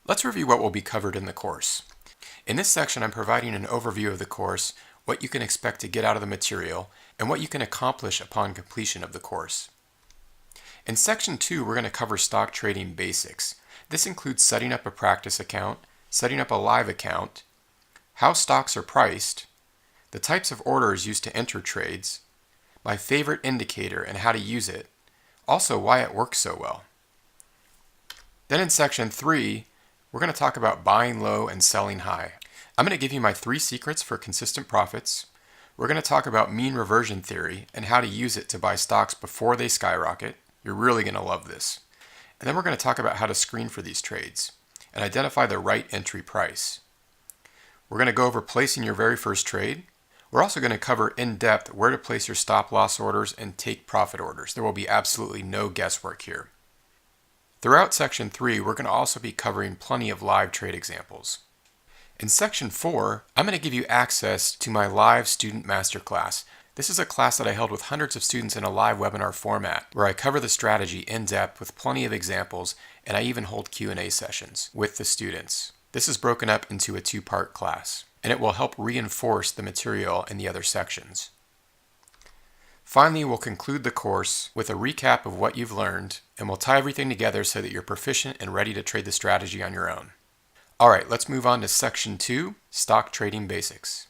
Let's review what will be covered in the course. In this section, I'm providing an overview of the course, what you can expect to get out of the material, and what you can accomplish upon completion of the course. In Section 2, we're going to cover stock trading basics. This includes setting up a practice account, setting up a live account, how stocks are priced, the types of orders used to enter trades, my favorite indicator and how to use it, also why it works so well. Then in Section 3, we're going to talk about buying low and selling high. I'm going to give you my 3 secrets for consistent profits. We're going to talk about mean reversion theory and how to use it to buy stocks before they skyrocket. You're really going to love this. And then we're going to talk about how to screen for these trades and identify the right entry price. We're going to go over placing your very first trade. We're also going to cover in depth where to place your stop loss orders and take profit orders. There will be absolutely no guesswork here. Throughout Section 3, we're going to also be covering plenty of live trade examples. In Section 4, I'm going to give you access to my live student masterclass. This is a class that I held with hundreds of students in a live webinar format where I cover the strategy in depth with plenty of examples, and I even hold Q&A sessions with the students. This is broken up into a 2-part class, and it will help reinforce the material in the other sections. Finally, we'll conclude the course with a recap of what you've learned, and we'll tie everything together so that you're proficient and ready to trade the strategy on your own. Alright, let's move on to Section 2, Stock Trading Basics.